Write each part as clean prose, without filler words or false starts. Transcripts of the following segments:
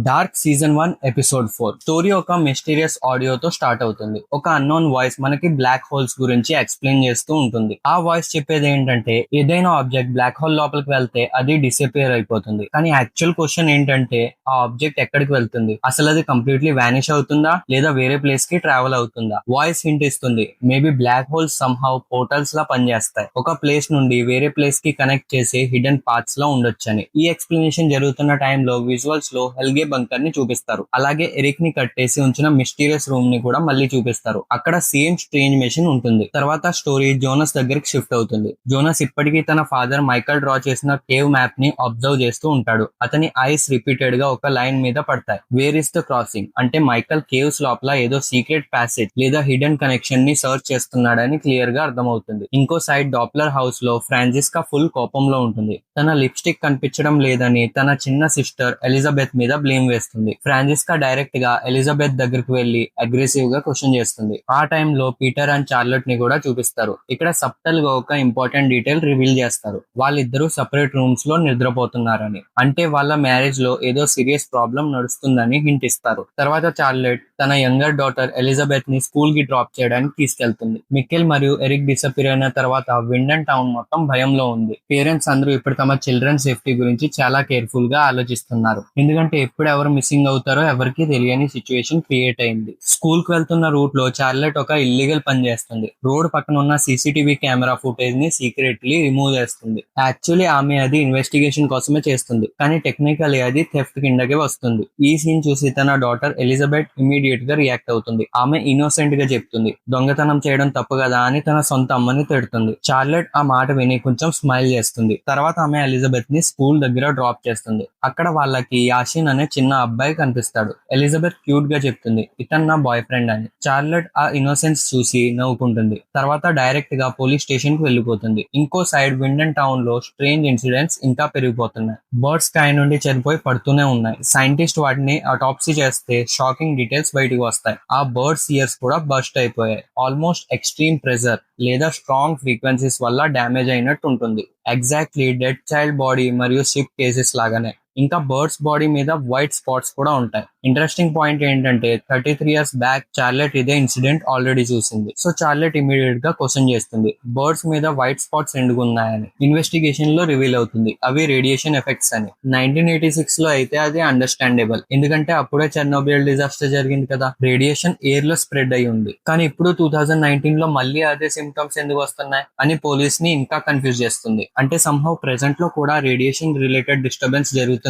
Dark season 1 episode 4 story ఒక mysterious ఆడియోతో start అవుతుంది. ఒక అన్నోన్ వాయిస్ మనకి బ్లాక్ హోల్స్ గురించి ఎక్స్ప్లెయిన్ చేస్తూ ఉంటుంది. ఆ వాయిస్ చెప్పేది ఏంటంటే ఏదైనా ఆబ్జెక్ట్ బ్లాక్ హోల్ లోపలికి వెళ్తే అది డిసపియర్ అయిపోతుంది. కానీ యాక్చువల్ క్వశ్చన్ ఏంటంటే ఆ ఆబ్జెక్ట్ ఎక్కడికి వెళ్తుంది, అసలు అది కంప్లీట్లీ వానిష్ అవుతుందా లేదా వేరే ప్లేస్ కి ట్రావెల్ అవుతుందా? వాయిస్ హింట్ ఇస్తుంది, maybe black holes somehow portals లా పనిచేస్తాయి, ఒక ప్లేస్ నుండి వేరే ప్లేస్ కి కనెక్ట్ చేసే హిడెన్ పాత్స్ లో ఉండొచ్చని. ఈ ఎక్స్ప్లెనేషన్ జరుగుతున్న టైంలో విజువల్స్ లో హెల్గే బంకర్ ని చూపిస్తారు. అలాగే ఎరిక్ ని కట్టేసి ఉంచిన మిస్టీరియస్ రూమ్ ని కూడా మళ్ళీ చూపిస్తారు. అక్కడ సేమ్ స్ట్రేంజ్ మెషిన్ ఉంటుంది. తర్వాత స్టోరీ జోనస్ దగ్గరికి షిఫ్ట్ అవుతుంది. జోనస్ ఇప్పటికీ తన ఫాదర్ మైకల్ డ్రా చేసిన కేవ్ మ్యాప్ ని అబ్జర్వ్ చేస్తూ ఉంటాడు. అతని ఐస్ రిపీటెడ్ గా ఒక లైన్ మీద పడతాయి. వేర్ ఇస్ ద క్రాసింగ్ అంటే మైకల్ కేవ్స్ లోపల ఏదో సీక్రెట్ ప్యాసేజ్ లేదా హిడెన్ కనెక్షన్ ని సర్చ్ చేస్తున్నాడని క్లియర్ గా అర్థమవుతుంది. ఇంకో సైడ్ డాప్లర్ హౌస్ లో ఫ్రాన్సిస్కా ఫుల్ కోపంలో ఉంటుంది. తన లిప్స్టిక్ కనిపించడం లేదని తన చిన్న సిస్టర్ ఎలిజబెత్ మీద బ్లేమ్ వేస్తుంది. ఫ్రాన్సిస్కా డైరెక్ట్ గా ఎలిజబెత్ దగ్గరకు వెళ్లి అగ్రెసివ్ గా క్వశ్చన్ చేస్తుంది. ఆ టైంలో పీటర్ అండ్ చార్లెట్ ని కూడా చూపిస్తారు. ఇక్కడ సబ్టల్ గా ఒక ఇంపార్టెంట్ డీటెయిల్ రివీల్ చేస్తారు. వాళ్ళిద్దరూ సపరేట్ రూమ్స్ లో నిద్రపోతున్నారని. అంటే వాళ్ళ మ్యారేజ్ లో ఏదో సీరియస్ ప్రాబ్లం నడుస్తుందని హింట్ ఇస్తారు. తర్వాత చార్లెట్ తన యంగర్ డాటర్ ఎలిజబెత్ ని స్కూల్ కి డ్రాప్ చేయడానికి తీసుకెళ్తుంది. మికెల్ మరియు ఎరిక్ డిసపియర్ అయిన తర్వాత విండన్ టౌన్ మొత్తం భయంలో ఉంది. పేరెంట్స్ అందరూ ఇప్పుడు తమ చిల్డ్రన్ సేఫ్టీ గురించి చాలా కేర్ఫుల్ గా ఆలోచిస్తున్నారు. ఎందుకంటే ఎప్పుడు ఎవరు మిస్సింగ్ అవుతారో ఎవరికి తెలియని సిచ్యువేషన్ క్రియేట్ అయింది. స్కూల్ కు వెళ్తున్న రూట్ లో చార్లెట్ ఒక ఇల్లీగల్ పని చేస్తుంది. రోడ్ పక్కన ఉన్న సీసీటీవీ కెమెరా ఫుటేజ్ ని సీక్రెట్లీ రిమూవ్ చేస్తుంది. యాక్చువల్లీ ఆమె అది ఇన్వెస్టిగేషన్ కోసమే చేస్తుంది, కానీ టెక్నికల్లీ అది థెఫ్ట్ కిందకే వస్తుంది. ఈ సీన్ చూసి తన డాటర్ ఎలిజబెత్ ఇమీడియట్ గా రియాక్ట్ అవుతుంది. ఆమె ఇన్నోసెంట్ గా చెప్తుంది, దొంగతనం చేయడం తప్పు కదా అని తన సొంత అమ్మని తిడుతుంది. చార్లెట్ ఆ మాట విని కొంచెం స్మైల్ చేస్తుంది. తర్వాత ఆమె ఎలిజబెత్ ని స్కూల్ దగ్గర డ్రాప్ చేస్తుంది. అక్కడ వాళ్ళకి యాషిన్ అనే చిన్న అబ్బాయి కనిపిస్తాడు. ఎలిజబెత్ క్యూట్ గా చెప్తుంది, ఇతను నా బాయ్ ఫ్రెండ్ అని. చార్లెట్ ఆ ఇన్నోసెన్స్ చూసి నవ్వుకుంటుంది. తర్వాత డైరెక్ట్ గా పోలీస్ స్టేషన్ కి వెళ్ళిపోతుంది. ఇంకో సైడ్ విండన్ టౌన్ లో స్ట్రేంజ్ ఇన్సిడెంట్స్ ఇంకా పెరిగిపోతున్నాయి. బర్డ్స్ స్కై నుండి చనిపోయి పడుతూనే ఉన్నాయి. సైంటిస్ట్ వాటిని అటాప్సీ చేస్తే షాకింగ్ డీటెయిల్స్ బయటకు వస్తాయి. ఆ బర్డ్స్ ఇయర్స్ కూడా బస్ట్ అయిపోయాయి. ఆల్మోస్ట్ ఎక్స్ట్రీమ్ ప్రెజర్ లేదా స్ట్రాంగ్ ఫ్రీక్వెన్సీస్ వల్ల డ్యామేజ్ అయినట్టు ఉంటుంది. ఎగ్జాక్ట్లీ డెడ్ చైల్డ్ బాడీ మరియు షిప్ కేసెస్ లాగానే. ఇంకా బర్డ్స్ బాడీ మీద వైట్ స్పాట్స్ కూడా ఉంటాయి. ఇంట్రెస్టింగ్ పాయింట్ ఏంటంటే 33 years బ్యాక్ చార్లెట్ ఇదే ఇన్సిడెంట్ ఆల్రెడీ చూసింది. సో చార్లెట్ ఇమీడియట్ గా క్వశ్చన్ చేస్తుంది, బర్డ్స్ మీద వైట్ స్పాట్స్ ఎందుకు ఉన్నాయని. ఇన్వెస్టిగేషన్ లో రివీల్ అవుతుంది, అవి రేడియేషన్ ఎఫెక్ట్స్ అని. 1986 లో అయితే అది అండర్స్టాండబుల్, ఎందుకంటే అప్పుడే చెర్నోబిల్ డిజాస్టర్ జరిగింది కదా, రేడియేషన్ ఎయిర్ లో స్ప్రెడ్ అయి ఉంది. కానీ ఇప్పుడు 2019 లో మళ్ళీ అదే సిమ్టమ్స్ ఎందుకు వస్తున్నాయి అని పోలీస్ ని ఇంకా కన్ఫ్యూజ్ చేస్తుంది. అంటే సంహౌ ప్రెసెంట్ లో కూడా రేడియేషన్ రిలేటెడ్ డిస్టర్బెన్స్ జరుగుతుందని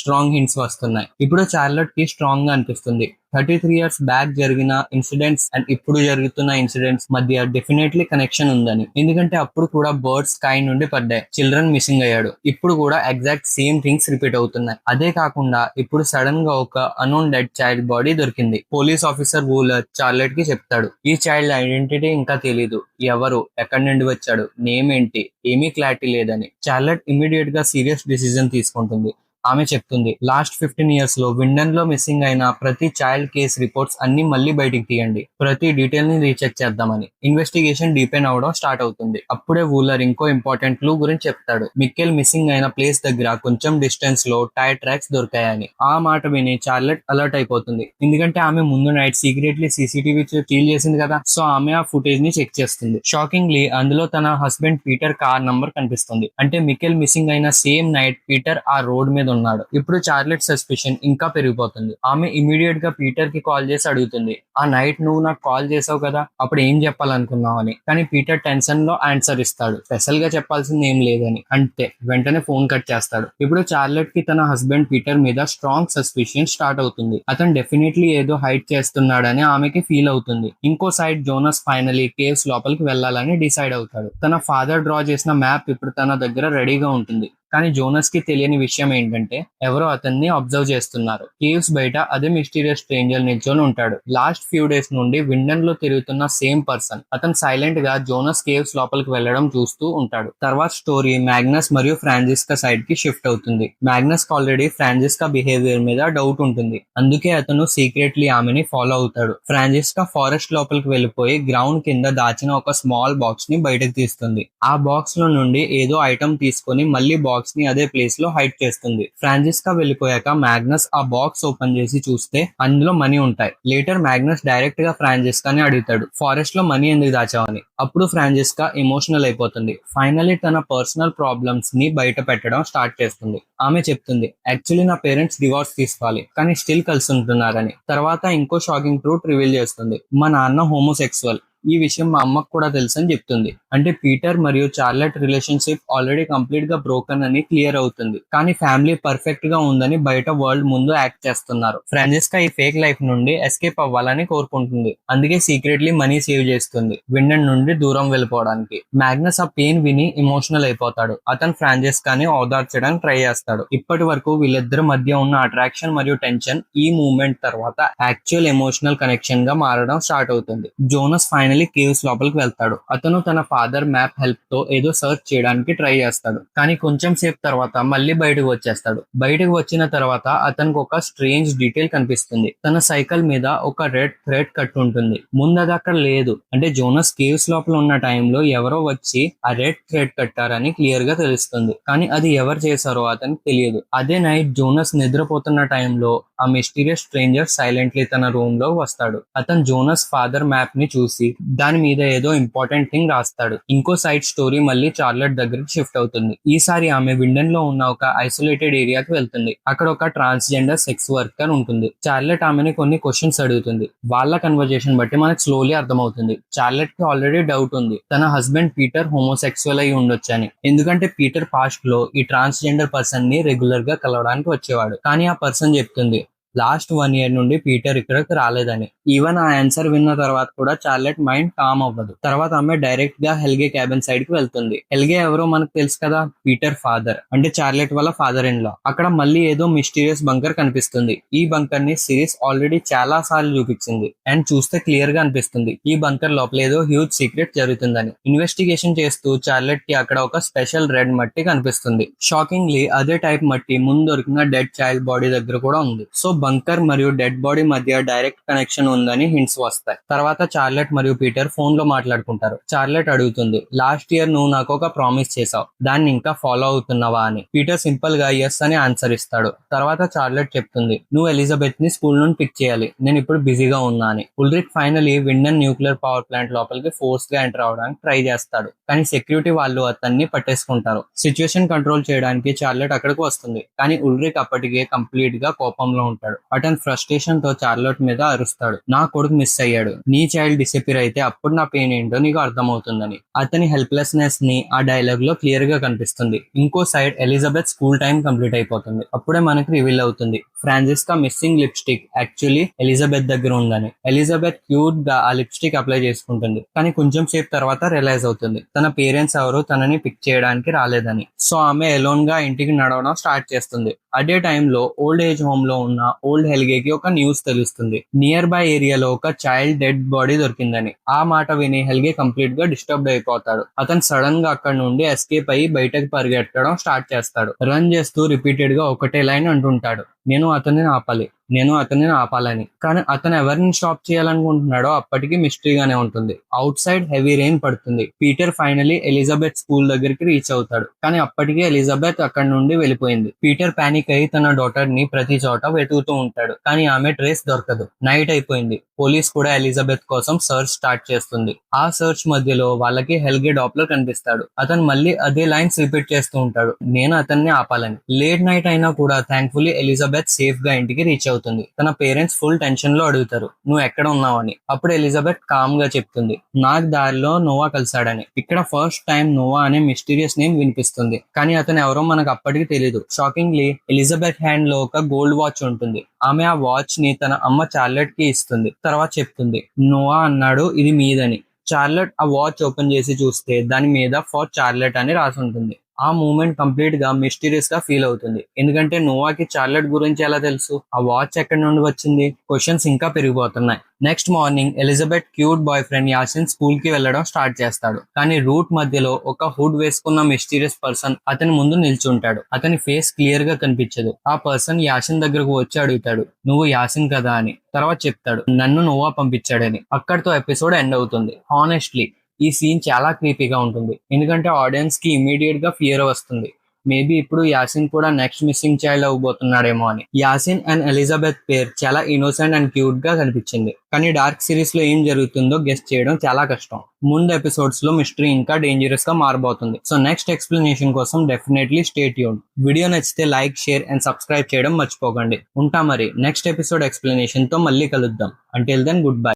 స్ట్రాంగ్ హింట్స్ వస్తున్నాయి. ఇప్పుడు చార్లెట్ కి స్ట్రాంగ్ గా అనిపిస్తుంది, 33 years బ్యాక్ జరిగిన ఇన్సిడెంట్స్ అండ్ ఇప్పుడు జరుగుతున్న ఇన్సిడెంట్స్ మధ్య డెఫినెట్లీ కనెక్షన్ ఉందని. ఎందుకంటే అప్పుడు కూడా బర్డ్స్ స్కై నుండి పడ్డాయి, చిల్డ్రన్ మిస్సింగ్ అయ్యాడు. ఇప్పుడు కూడా ఎగ్జాక్ట్ సేమ్ థింగ్స్ రిపీట్ అవుతున్నాయి. అదే కాకుండా ఇప్పుడు సడన్ గా ఒక అన్నోన్ డెడ్ చైల్డ్ బాడీ దొరికింది. పోలీస్ ఆఫీసర్ వూలర్ చార్లెట్ కి చెప్తాడు, ఈ చైల్డ్ ఐడెంటిటీ ఇంకా తెలీదు, ఎవరు, ఎక్కడి నుండి వచ్చాడు, నేమ్ ఏంటి, ఏమీ క్లారిటీ లేదని. చార్లెట్ ఇమీడియట్ గా సీరియస్ డిసిజన్ తీసుకుంటుంది. ఆమె చెప్తుంది, లాస్ట్ 15 years లో విండన్ లో మిస్సింగ్ అయిన ప్రతి చైల్డ్ కేస్ రిపోర్ట్స్ అన్ని మళ్ళీ బయటికి తీయండి, ప్రతి డీటెయిల్ ని రీచెక్ చేద్దామని. ఇన్వెస్టిగేషన్ డీపెన్ అవడం స్టార్ట్ అవుతుంది. అప్పుడే వూలర్ ఇంకో ఇంపార్టెంట్ క్లూ గురించి చెప్తాడు. మిక్కెల్ మిస్సింగ్ అయిన ప్లేస్ దగ్గర కొంచెం డిస్టెన్స్ లో టైర్ ట్రాక్స్ దొరికాయని. ఆ మాట విని చార్లెట్ అలర్ట్ అయిపోతుంది, ఎందుకంటే ఆమె ముందు నైట్ సీక్రెట్లీ సీసీటీవీ స్టీల్ చేసింది కదా. సో ఆమె ఆ ఫుటేజ్ ని చెక్ చేస్తుంది. షాకింగ్లీ అందులో తన హస్బెండ్ పీటర్ కార్ నంబర్ కనిపిస్తుంది. అంటే మికెల్ మిస్సింగ్ అయిన సేమ్ నైట్ పీటర్ ఆ రోడ్ మీద ఉన్నాడు. ఇప్పుడు చార్లెట్ సస్పిషన్ ఇంకా పెరిగిపోతుంది. ఆమె ఇమీడియట్ గా పీటర్ కి కాల్ చేసి అడుగుతుంది, ఆ నైట్ నువ్వు నాకు కాల్ చేసావు కదా, అప్పుడు ఏం చెప్పాలనుకున్నావు అని. కానీ పీటర్ టెన్షన్ లో ఆన్సర్ ఇస్తాడు, స్పెషల్ గా చెప్పాల్సింది ఏం లేదని. అంతే, వెంటనే ఫోన్ కట్ చేస్తాడు. ఇప్పుడు చార్లెట్ కి తన హస్బెండ్ పీటర్ మీద స్ట్రాంగ్ సస్పిషన్ స్టార్ట్ అవుతుంది. అతను డెఫినెట్లీ ఏదో హైడ్ చేస్తున్నాడని ఆమెకి ఫీల్ అవుతుంది. ఇంకో సైడ్ జోనస్ ఫైనలీ కేవ్స్ లోపలికి వెళ్లాలని డిసైడ్ అవుతాడు. తన ఫాదర్ డ్రా చేసిన మ్యాప్ ఇప్పుడు తన దగ్గర రెడీగా ఉంటుంది. కానీ జోనస్ కి తెలియని విషయం ఏంటంటే ఎవరో అతన్ని అబ్జర్వ్ చేస్తున్నారు. కేవ్స్ బయట అదే మిస్టీరియస్ స్ట్రేంజర్ నిల్చొని ఉంటాడు. లాస్ట్ ఫ్యూ డేస్ నుండి విండన్ లో తిరుగుతున్న సేమ్ పర్సన్. అతను సైలెంట్ గా జోనస్ కేవ్స్ లోపలికి వెళ్లడం చూస్తూ ఉంటాడు. తర్వాత స్టోరీ మ్యాగ్నస్ మరియు ఫ్రాన్సిస్కా సైడ్ కి షిఫ్ట్ అవుతుంది. మ్యాగ్నస్ ఆల్రెడీ ఫ్రాన్సిస్కా బిహేవియర్ మీద డౌట్ ఉంటుంది, అందుకే అతను సీక్రెట్లీ ఆమెని ఫాలో అవుతాడు. ఫ్రాన్సిస్కా ఫారెస్ట్ లోపలికి వెళ్ళిపోయి గ్రౌండ్ కింద దాచిన ఒక స్మాల్ బాక్స్ ని బయటకు తీస్తుంది. ఆ బాక్స్ లో నుండి ఏదో ఐటమ్ తీసుకొని మళ్ళీ బాక్స్ బాక్స్ ని అదే ప్లేస్ లో హైడ్ చేస్తుంది. ఫ్రాన్సిస్కా వెళ్ళిపోయాక మ్యాగ్నస్ ఆ బాక్స్ ఓపెన్ చేసి చూస్తే అందులో మనీ ఉంటాయి. లేటర్ మ్యాగ్నస్ డైరెక్ట్ గా ఫ్రాన్సిస్కాని అడుగుతాడు, ఫారెస్ట్ లో మనీ ఎందుకు దాచావని. అప్పుడు ఫ్రాన్సిస్కా ఎమోషనల్ అయిపోతుంది. ఫైనలీ తన పర్సనల్ ప్రాబ్లమ్స్ ని బయట పెట్టడం స్టార్ట్ చేస్తుంది. ఆమె చెప్తుంది, యాక్చువల్లీ నా పేరెంట్స్ డివోర్స్ తీసుకోవాలి కానీ స్టిల్ కలిసి ఉంటున్నారని. తర్వాత ఇంకో షాకింగ్ ట్రూత్ రివీల్ చేస్తుంది, మా నాన్న హోమోసెక్సువల్. ఈ విషయం మా అమ్మకు కూడా తెలుసని చెప్తుంది. అంటే పీటర్ మరియు చార్లెట్ రిలేషన్షిప్ ఆల్రెడీ కంప్లీట్ గా బ్రోకన్ అని క్లియర్ అవుతుంది. కానీ ఫ్యామిలీ పర్ఫెక్ట్ గా ఉందని బయట వరల్డ్ ముందు యాక్ట్ చేస్తున్నారు. ఫ్రాన్సిస్కా ఈ ఫేక్ లైఫ్ నుండి ఎస్కేప్ అవ్వాలని కోరుకుంటుంది. అందుకే సీక్రెట్లీ మనీ సేవ్ చేస్తుంది, విండన్ నుండి దూరం వెళ్ళిపోవడానికి. మ్యాగ్నస్ ఆ పెయిన్ విని ఎమోషనల్ అయిపోతాడు. అతను ఫ్రాన్సిస్కాని ఓదార్చడానికి ట్రై చేస్తాడు. ఇప్పటి వరకు వీళ్ళిద్దరి మధ్య ఉన్న అట్రాక్షన్ మరియు టెన్షన్ ఈ మూమెంట్ తర్వాత యాక్చువల్ ఎమోషనల్ కనెక్షన్ గా మారడం స్టార్ట్ అవుతుంది. జోనస్ ఫైనలీ కేవ్స్ లోపలికి వెళ్తాడు. అతను తన ఫాదర్ మ్యాప్ హెల్ప్ తో ఏదో సర్చ్ చేయడానికి ట్రై చేస్తాడు. కానీ కొంచెం సేపు తర్వాత మళ్ళీ బయటకు వచ్చేస్తాడు. బయటకు వచ్చిన తర్వాత అతనికి ఒక స్ట్రేంజ్ డీటెయిల్ కనిపిస్తుంది. తన సైకిల్ మీద ఒక రెడ్ థ్రెడ్ కట్ ఉంటుంది. ముందు అది అక్కడ లేదు. అంటే జోనస్ కేవ్స్ లోపల ఉన్న టైంలో ఎవరో వచ్చి ఆ రెడ్ థ్రెడ్ కట్టారని క్లియర్ గా తెలుస్తుంది. కానీ అది ఎవరు చేశారో అతనికి తెలియదు. అదే నైట్ జోనస్ నిద్రపోతున్న టైంలో ఆ మిస్టీరియస్ స్ట్రేంజర్ సైలెంట్లీ తన రూమ్ లో వస్తాడు. అతను జోనస్ ఫాదర్ మ్యాప్ ని చూసి దాని మీద ఏదో ఇంపార్టెంట్ థింగ్ రాస్తాడు. ఇంకో సైడ్ స్టోరీ మళ్ళీ చార్లెట్ దగ్గరికి షిఫ్ట్ అవుతుంది. ఈసారి ఆమె విండన్ లో ఉన్న ఒక ఐసోలేటెడ్ ఏరియాకి వెళ్తుంది. అక్కడ ఒక ట్రాన్స్జెండర్ సెక్స్ వర్కర్ ఉంటుంది. చార్లెట్ ఆమెని కొన్ని క్వశ్చన్స్ అడుగుతుంది. వాళ్ళ కన్వర్జేషన్ బట్టి మనకు స్లోలీ అర్థమవుతుంది చార్లెట్ కి ఆల్రెడీ డౌట్ ఉంది తన హస్బెండ్ పీటర్ హోమోసెక్సువల్ అయి ఉండొచ్చని. ఎందుకంటే పీటర్ పాస్ట్ లో ఈ ట్రాన్స్జెండర్ పర్సన్ ని రెగ్యులర్ గా కలవడానికి వచ్చేవాడు. కానీ ఆ పర్సన్ చెప్తుంది లాస్ట్ 1 year నుండి పీటర్ ఇక్కడికి రాలేదని. ఈవెన్ ఆ ఆన్సర్ విన్న తర్వాత కూడా చార్లెట్ మైండ్ కామ్ అవ్వదు. తర్వాత ఆమె డైరెక్ట్ గా హెల్గే క్యాబిన్ సైడ్ కి వెళ్తుంది. హెల్గే ఎవరో మనకు తెలుసు కదా, పీటర్ ఫాదర్, అంటే చార్లెట్ వాళ్ళ ఫాదర్ ఇన్ లా. అక్కడ మళ్ళీ ఏదో మిస్టీరియస్ బంకర్ కనిపిస్తుంది. ఈ బంకర్ ని సిరీస్ ఆల్రెడీ చాలా సార్లు చూపించింది అండ్ చూస్తే క్లియర్ గా అనిపిస్తుంది ఈ బంకర్ లోపల ఏదో హ్యూజ్ సీక్రెట్ జరుగుతుందని. ఇన్వెస్టిగేషన్ చేస్తూ చార్లెట్ కి అక్కడ ఒక స్పెషల్ రెడ్ మట్టి కనిపిస్తుంది. షాకింగ్లీ అదే టైప్ మట్టి ముందు దొరికిన డెడ్ చైల్డ్ బాడీ దగ్గర కూడా ఉంది. సో బంకర్ మరియు డెడ్ బాడీ మధ్య డైరెక్ట్ కనెక్షన్ ఉందని హింట్స్ వస్తాయి. తర్వాత చార్లెట్ మరియు పీటర్ ఫోన్ లో మాట్లాడుకుంటారు. చార్లెట్ అడుగుతుంది, లాస్ట్ ఇయర్ నువ్వు నాకు ఒక ప్రామిస్ చేసావు, దాన్ని ఇంకా ఫాలో అవుతున్నావా అని. పీటర్ సింపుల్ గా ఎస్ అని ఆన్సర్ ఇస్తాడు. తర్వాత చార్లెట్ చెప్తుంది, నువ్వు ఎలిజబెత్ ని స్కూల్ నుండి పిక్ చేయాలి, నేను ఇప్పుడు బిజీగా ఉన్నా అని. Ulrich finally Winden nuclear power plant లోపలికి ఫోర్స్ గా ఎంటర్ అవడానికి ట్రై చేస్తాడు. కానీ సెక్యూరిటీ వాళ్ళు అతన్ని పట్టేసుకుంటారు. సిచ్యువేషన్ కంట్రోల్ చేయడానికి చార్లెట్ అక్కడికి వస్తుంది. కానీ ఉల్రిక్ అప్పటికే కంప్లీట్ గా కోపంలో ఉంటాడు. అతను ఫ్రస్ట్రేషన్ తో చార్లెట్ మీద అరుస్తాడు, నా కొడుకు మిస్ అయ్యాడు, నీ చైల్డ్ డిసపియర్ అయితే అప్పుడు నా పెయిన్ ఏంటో నీకు అర్థమవుతుందని. అతని హెల్ప్లెస్నెస్ ని ఆ డైలాగ్ లో క్లియర్ గా కనిపిస్తుంది. ఇంకో side Elizabeth school time complete అయిపోతుంది. అప్పుడే మనకి రివీల్ అవుతుంది Francesca missing lipstick actually Elizabeth దగ్గర ఉందని. ఎలిజబెత్ క్యూట్ గా ఆ లిప్స్టిక్ అప్లై చేసుకుంటుంది. కానీ కొంచెం సేపు తర్వాత రియలైజ్ అవుతుంది తన పేరెంట్స్ ఎవరు తనని పిక్ చేయడానికి రాలేదని. సో ఆమె ఎలోన్ గా ఇంటికి నడవడం స్టార్ట్ చేస్తుంది. అదే టైంలో ఓల్డ్ ఏజ్ హోమ్ లో ఉన్న ఓల్డ్ హెల్గేకి ఒక న్యూస్ తెలుస్తుంది, నియర్ బై ఏరియాలో ఒక చైల్డ్ డెడ్ బాడీ దొరికిందని. ఆ మాట విని హెల్గే కంప్లీట్ గా డిస్టర్బ్ అయిపోతాడు. అతను సడన్ గా అక్కడ నుండి ఎస్కేప్ అయ్యి బయటకు పరిగెట్టడం స్టార్ట్ చేస్తాడు. రన్ చేస్తూ రిపీటెడ్ గా ఒకటే లైన్ అంటుంటాడు, నేను అతన్ని ఆపాలని. కానీ అతను ఎవరిని స్టాప్ చేయాలనుకుంటున్నాడో అప్పటికి మిస్టరీగానే ఉంటుంది. అవుట్ సైడ్ హెవీ రెయిన్ పడుతుంది. పీటర్ ఫైనలీ ఎలిజబెత్ స్కూల్ దగ్గరికి రీచ్ అవుతాడు. కానీ అప్పటికే ఎలిజబెత్ అక్కడ నుండి వెళ్ళిపోయింది. పీటర్ పానిక్ అయి తన డాటర్ ని ప్రతి చోట వెతుకుతూ ఉంటాడు. కానీ ఆమె ట్రేస్ దొరకదు. నైట్ అయిపోయింది. పోలీస్ కూడా ఎలిజబెత్ కోసం సర్చ్ స్టార్ట్ చేస్తుంది. ఆ సర్చ్ మధ్యలో వాళ్ళకి హెల్గే డాప్లర్ కనిపిస్తాడు. అతను మళ్ళీ అదే లైన్స్ రిపీట్ చేస్తూ ఉంటాడు, నేను అతన్ని ఆపాలని. లేట్ నైట్ అయినా కూడా థ్యాంక్ఫుల్లీ ఎలిజబెత్ సేఫ్ గా ఇంటికి రీచ్ అవుతుంది. తన పేరెంట్స్ ఫుల్ టెన్షన్ లో అడుగుతారు, నువ్వు ఎక్కడ ఉన్నావని. అప్పుడు ఎలిజబెత్ కామ్ గా చెప్తుంది, నాకు దారిలో నోవా కలిసాడని. ఇక్కడ ఫస్ట్ టైం నోవా అనే మిస్టీరియస్ నేమ్ వినిపిస్తుంది. కానీ అతను ఎవరో మనకు అప్పటికి తెలియదు. షాకింగ్లీ ఎలిజబెత్ హ్యాండ్ లో ఒక గోల్డ్ వాచ్ ఉంటుంది. ఆమె ఆ వాచ్ ని తన అమ్మ చార్లెట్ కి ఇస్తుంది. తర్వాత చెప్తుంది, నోవా అన్నాడు ఇది మీదని. చార్లెట్ ఆ వాచ్ ఓపెన్ చేసి చూస్తే దాని మీద ఫర్ చార్లెట్ అని రాసి ఉంటుంది. ఆ మూమెంట్ కంప్లీట్ గా మిస్టీరియస్ గా ఫీల్ అవుతుంది. ఎందుకంటే నోవాకి చార్లెట్ గురించి ఎలా తెలుసు, ఆ వాచ్ ఎక్కడి నుండి వచ్చింది, క్వశ్చన్స్ ఇంకా పెరిగిపోతున్నాయి. Next morning Elizabeth cute boy friend Yasin school కి వెళ్లడం స్టార్ట్ చేస్తాడు. కానీ రూట్ మధ్యలో ఒక హుడ్ వేసుకున్న మిస్టీరియస్ పర్సన్ అతని ముందు నిల్చుంటాడు. అతని ఫేస్ క్లియర్ గా కనిపించదు. ఆ పర్సన్ యాసిన్ దగ్గరకు వచ్చి అడుగుతాడు, నువ్వు యాసిన్ కదా అని. తర్వాత చెప్తాడు, నన్ను నోవా పంపించాడని. అక్కడితో ఎపిసోడ్ ఎండ్ అవుతుంది. హానెస్ట్లీ ఈ సీన్ చాలా క్రీపీగా ఉంటుంది. ఎందుకంటే ఆడియన్స్ కి ఇమీడియట్ గా ఫియర్ వస్తుంది. మేబీ ఇప్పుడు యాసిన్ కూడా నెక్స్ట్ మిస్సింగ్ చైల్డ్ అవ్వబోతున్నాడేమో అని. యాసిన్ అండ్ ఎలిజబెత్ పేర్ చాలా ఇన్నోసెంట్ అండ్ క్యూట్ గా కనిపించింది, కానీ డార్క్ సిరీస్ లో ఏం జరుగుతుందో గెస్ చేయడం చాలా కష్టం. ముందు ఎపిసోడ్స్ లో మిస్టరీ ఇంకా డేంజరస్ గా మారబోతుంది. సో నెక్స్ట్ ఎక్స్ప్లెనేషన్ కోసం డెఫినెట్లీ స్టే ట్యూన్డ్. వీడియో నచ్చితే లైక్, షేర్ అండ్ సబ్స్క్రైబ్ చేయడం మర్చిపోకండి. ఉంటా మరి నెక్స్ట్ ఎపిసోడ్ ఎక్స్ప్లెనేషన్ తో మళ్ళీ కలుద్దాం. Until then good by.